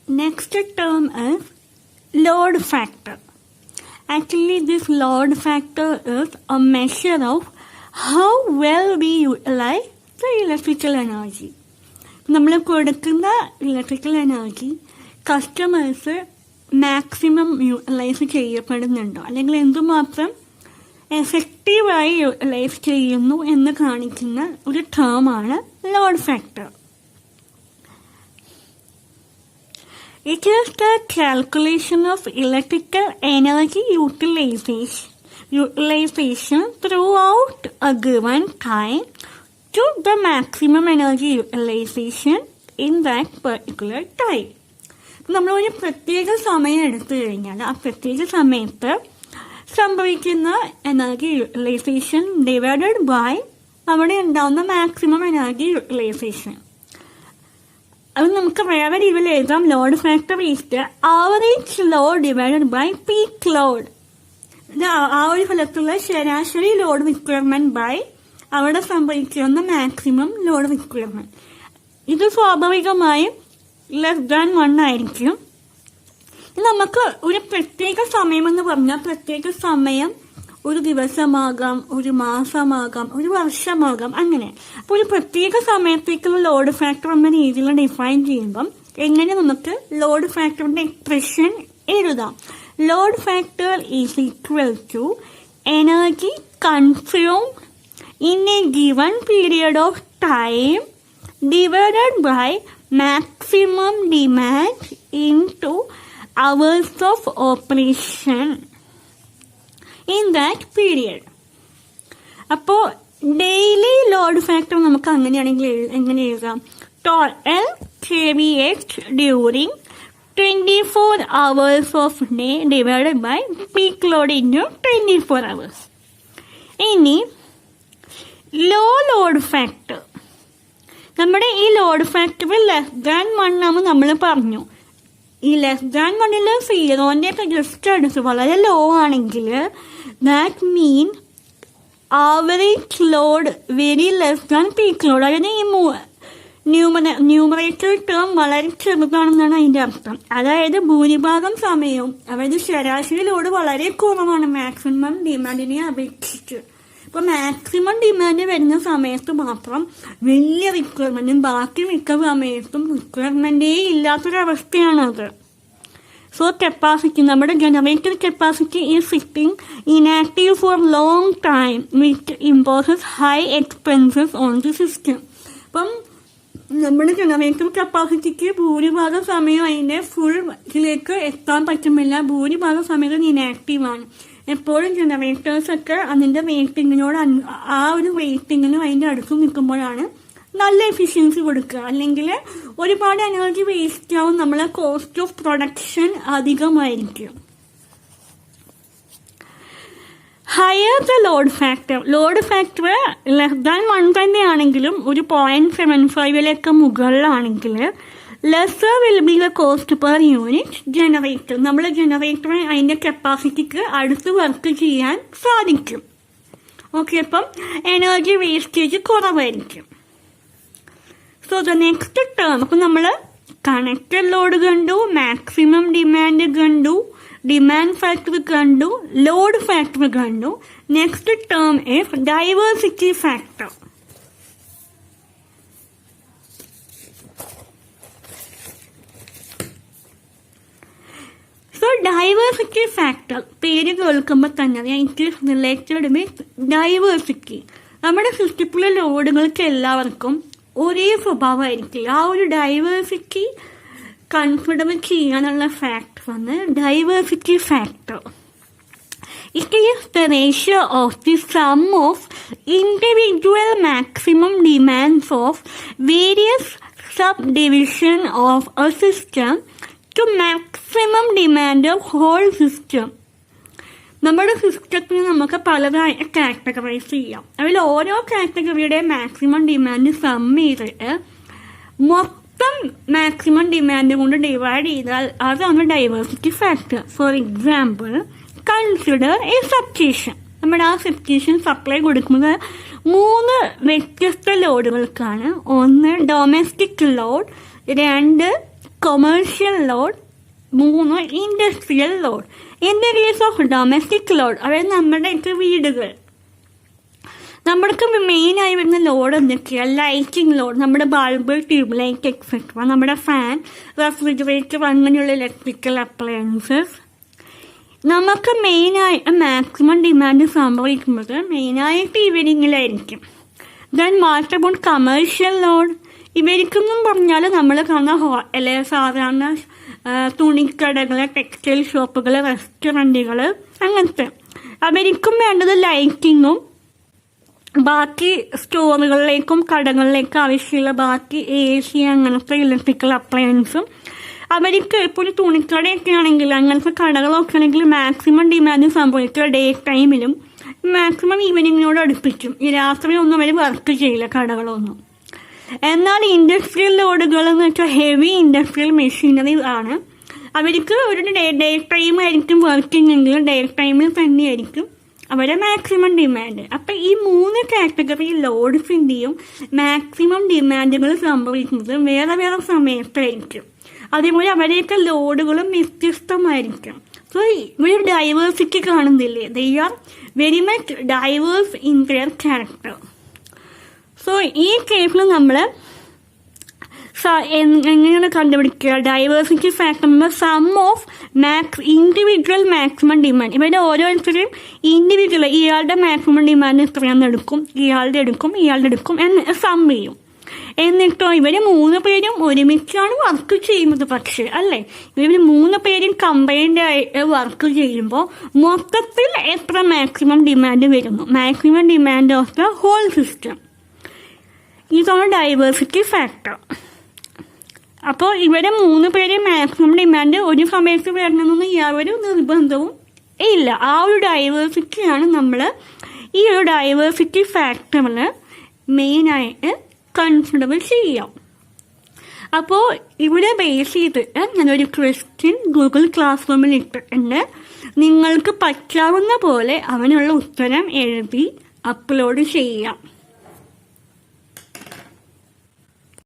next term is load factor. Actually, this load factor is a measure of how well we utilize the electrical energy. നമ്മൾ കൊടുക്കുന്ന electrical energy customers maximum utilise ചെയ്യപ്പെടുന്നുണ്ടോ അല്ലെങ്കിൽ എന്തുമാത്രം എഫക്റ്റീവായി utilise ചെയ്യുന്നു എന്ന് കാണിക്കുന്ന ഒരു ടേമാണ് load factor. It is the calculation of electrical energy utilization throughout a given time to the maximum energy utilization in that particular time. നമ്മളൊരു പ്രത്യേക സമയം എടുത്തു കഴിഞ്ഞാൽ ആ പ്രത്യേക സമയത്ത് സംഭവിക്കുന്ന എനർജി യൂട്ടിലൈസേഷൻ ഡിവൈഡഡ് ബൈ അവിടെ ഉണ്ടാവുന്ന മാക്സിമം എനർജി യൂട്ടിലൈസേഷൻ. അത് നമുക്ക് വേറെ രീതിയിൽ എഴുതാം. Load factor is the average load divided by peak load. ആ ഒരു ഫലത്തുള്ള ശരാശരി ലോഡ് റിക്വയർമെന്റ് ബൈ അവിടെ സംഭവിക്കുന്ന മാക്സിമം ലോഡ് റിക്വയർമെന്റ്. ഇത് സ്വാഭാവികമായും <1 ആയിരിക്കും. നമുക്ക് ഒരു പ്രത്യേക സമയം എന്ന് പറഞ്ഞാൽ പ്രത്യേക സമയം ഒരു ദിവസമാകാം, ഒരു മാസമാകാം, ഒരു വർഷമാകാം, അങ്ങനെ. അപ്പോൾ ഒരു പ്രത്യേക സമയത്തേക്കുള്ള ലോഡ് ഫാക്ടർ എന്ന രീതിയിൽ ഡിഫൈൻ ചെയ്യുമ്പം എങ്ങനെ നമുക്ക് ലോഡ് ഫാക്ടറിന്റെ എക്സ്പ്രഷൻ എഴുതാം? Load factor is equal to energy consumed in a given period of time divided by maximum demand in two hours of operation in that period. അപ്പോൾ ഡെയിലി ലോഡ് ഫാക്ടർ നമുക്ക് അങ്ങനെയാണെങ്കിൽ എങ്ങനെ എഴുതാം? Total KVH during 24 hours of day divided by peak load into 24 hours. ഇനി law load factor, നമ്മുടെ ഈ load factor <1 ആണെന്ന് നമ്മൾ പറഞ്ഞു. ഈ <1 സീറോന്റെ ഒക്കെ ജസ്റ്റ് അടുത്ത് വളരെ ലോ ആണെങ്കിൽ that mean average load very peak load. അതായത് ഈ ന്യൂമറേറ്റർ ടേം വളരെ ചെറുതാണെന്നാണ് അതിന്റെ അർത്ഥം. അതായത് ഭൂരിഭാഗം സമയവും അതായത് ശരാശരി ലോഡ് വളരെ കുറവാണ് മാക്സിമം ഡിമാൻഡിനെ അപേക്ഷിച്ച്. ഇപ്പൊ മാക്സിമം ഡിമാൻഡ് വരുന്ന സമയത്ത് മാത്രം വലിയ റിക്വയർമെന്റും ബാക്കി മിക്ക സമയത്തും റിക്വയർമെന്റേ ഇല്ലാത്തൊരവസ്ഥയാണത്. സോ കപ്പാസിറ്റി, നമ്മുടെ generator capacity is sitting inactive for long time which imposes high expenses on the system. അപ്പം നമ്മുടെ ജനറേറ്റർ കപ്പാസിറ്റിക്ക് ഭൂരിഭാഗം സമയം അതിന്റെ ഫുൾ ഇതിലേക്ക് എത്താൻ പറ്റുന്നില്ല. ഭൂരിഭാഗം സമയത്ത് ഇനാക്റ്റീവാണ്. എപ്പോഴും ജനറേറ്റേഴ്സ് ഒക്കെ അതിന്റെ റേറ്റിങ്ങിനോട് ആ ഒരു റേറ്റിങ്ങിനും അതിന്റെ അടുത്ത് നിൽക്കുമ്പോഴാണ് നല്ല എഫിഷ്യൻസി കൊടുക്കുക. അല്ലെങ്കിൽ ഒരുപാട് എനർജി വേസ്റ്റ് ആവും, നമ്മളെ കോസ്റ്റ് ഓഫ് പ്രൊഡക്ഷൻ അധികമായിരിക്കും. ഹയർ ദ ലോഡ് ഫാക്ടർ <1 തന്നെയാണെങ്കിലും ഒരു 0.75 മുകളിലാണെങ്കിൽ lesser will be the cost per unit generator. നമ്മൾ ജനറേറ്റർ അതിന്റെ കപ്പാസിറ്റിക്ക് അടുത്ത് വർക്ക് ചെയ്യാൻ സാധിക്കും. ഓക്കെ, അപ്പം എനർജി വേസ്റ്റേജ് കുറവായിരിക്കും. സോ ദ നെക്സ്റ്റ് ടേം, അപ്പം നമ്മൾ കണക്റ്റഡ് ലോഡ് കണ്ടു, മാക്സിമം ഡിമാൻഡ് കണ്ടു, ഡിമാൻഡ് ഫാക്ടർ കണ്ടു, ലോഡ് ഫാക്ടർ കണ്ടു. Next term is diversity factor. So diversity factor പേര് കേൾക്കുമ്പോൾ തന്നെ it is related with diversity. നമ്മുടെ സിസ്റ്റത്തിലെ ലോഡുകൾക്ക് എല്ലാവർക്കും ഒരേ സ്വഭാവമായിരിക്കില്ല. ആ ഒരു ഡൈവേഴ്സിറ്റി കൺസിഡർ ചെയ്യാനുള്ള ഫാക്ടർ ആണ് diversity factor. It is the ratio of the sum of individual maximum demands of various sub division of a system to maximum demand of whole system. നമ്മുടെ സിസ്റ്റത്തിന് നമുക്ക് പലതായിട്ട് കാറ്റഗറൈസ് ചെയ്യാം. അതിൽ ഓരോ കാറ്റഗറിയുടെ മാക്സിമം ഡിമാൻഡ് സം ചെയ്തിട്ട് മൊത്തം maximum demand കൊണ്ട് divide ചെയ്താൽ അതാണ് diversity factor. For example, consider a substation. നമ്മുടെ ആ സബ്സ്റ്റേഷൻ സപ്ലൈ കൊടുക്കുന്നത് 3 വ്യത്യസ്ത ലോഡുകൾക്കാണ്. ഒന്ന് domestic load, 2 commercial load, 3 industrial load. In the case of domestic load, അതായത് നമ്മുടെയൊക്കെ വീടുകൾ, നമ്മൾക്ക് മെയിനായി വരുന്ന ലോഡ് എന്തൊക്കെയാണ്? ലൈറ്റിംഗ് ലോഡ്, നമ്മുടെ ബൾബ്, ട്യൂബ് ലൈറ്റ് എക്സെട്ര, നമ്മുടെ ഫാൻ, റെഫ്രിജറേറ്റർ, അങ്ങനെയുള്ള ഇലക്ട്രിക്കൽ അപ്ലയൻസസ്. നമുക്ക് മെയിനായിട്ട് മാക്സിമം ഡിമാൻഡ് സംഭവിക്കുന്നത് മെയിനായിട്ട് ഈവനിങ്ങിലായിരിക്കും. Then what about commercial load? ഇവർക്കെന്നും പറഞ്ഞാൽ നമ്മൾ കാണുന്ന സാധാരണ തുണിക്കടകൾ, ടെക്സ്റ്റൈൽ ഷോപ്പുകൾ, റെസ്റ്റോറൻറ്റുകൾ, അങ്ങനത്തെ അവർക്കും വേണ്ടത് ലൈറ്റിങ്ങും ബാക്കി സ്റ്റോറുകളിലേക്കും കടകളിലേക്കും ആവശ്യമുള്ള ബാക്കി AC അങ്ങനത്തെ ഇലക്ട്രിക്കൽ അപ്ലയൻസും. അവർക്ക് ഇപ്പോൾ ഒരു തുണിക്കടയൊക്കെ ആണെങ്കിൽ, അങ്ങനത്തെ കടകളൊക്കെ ആണെങ്കിൽ മാക്സിമം ഡിമാൻഡ് സംഭവിക്കുക ഡേ ടൈമിലും മാക്സിമം ഈവനിങ്ങിനോട് അടുപ്പിക്കും. ഈ രാത്രി ഒന്നും അവർ വർക്ക് ചെയ്യില്ല കടകളൊന്നും. എന്നാൽ ഇൻഡസ്ട്രിയൽ ലോഡുകൾ എന്ന് വെച്ചാൽ ഹെവി ഇൻഡസ്ട്രിയൽ മെഷീനറി ആണ്. അവർക്ക് ഒരു ഡേ ടൈം ആയിരിക്കും വർക്കിംഗ് എങ്കിൽ ഡേ ടൈമിൽ തന്നെയായിരിക്കും അവരുടെ മാക്സിമം ഡിമാൻഡ്. അപ്പം ഈ 3 കാറ്റഗറി ലോഡ്സിൻ്റെയും മാക്സിമം ഡിമാൻഡുകൾ സംഭവിക്കുന്നത് വേറെ വേറെ സമയത്തായിരിക്കും. അതേപോലെ അവരെയൊക്കെ ലോഡുകളും വ്യത്യസ്തമായിരിക്കും. സോ ഇവിടെ ഡൈവേഴ്സിറ്റി കാണുന്നില്ലേ? They are very much diverse in their character. So ഈ കേസിൽ നമ്മൾ എങ്ങനെയാണ് കണ്ടുപിടിക്കുക? Diversity factor sum of individual maximum demand. ഇവരുടെ ഓരോരുത്തരും ഇൻഡിവിജ്വൽ ഇയാളുടെ മാക്സിമം ഡിമാൻഡ് എത്രയാണെന്ന് എടുക്കും, ഇയാളുടെ എടുക്കും എന്ന് സം ചെയ്യും. എന്നിട്ടോ ഇവർ 3 പേരും ഒരുമിച്ചാണ് വർക്ക് ചെയ്യുന്നത്. പക്ഷേ അല്ലേ, ഇവർ 3 പേരും കമ്പൈൻഡ് ആയിട്ട് വർക്ക് ചെയ്യുമ്പോൾ മൊത്തത്തിൽ എത്ര മാക്സിമം ഡിമാൻഡ് വരുന്നു? Maximum demand of the whole system. ഇതാണ് ഡൈവേഴ്സിറ്റി ഫാക്ടർ. അപ്പോൾ ഇവരെ 3 പേരെ മാക്സിമം ഡിമാൻഡ് ഒരു സമയത്ത് വരണമെന്നൊന്നും യാതൊരു നിർബന്ധവും ഇല്ല. ആ ഒരു ഡൈവേഴ്സിറ്റിയാണ് നമ്മൾ ഈ ഒരു ഡൈവേഴ്സിറ്റി ഫാക്ടറിൽ മെയിനായിട്ട് കൺസിഡർ ചെയ്യാം. അപ്പോൾ ഇവിടെ ബേസ് ചെയ്തിട്ട് ഞാനൊരു ക്വസ്റ്റ്യൻ ഗൂഗിൾ ക്ലാസ് റൂമിൽ ഇട്ടിട്ടുണ്ട്. നിങ്ങൾക്ക് പറ്റാവുന്ന പോലെ അവനുള്ള ഉത്തരം എഴുതി അപ്ലോഡ് ചെയ്യാം.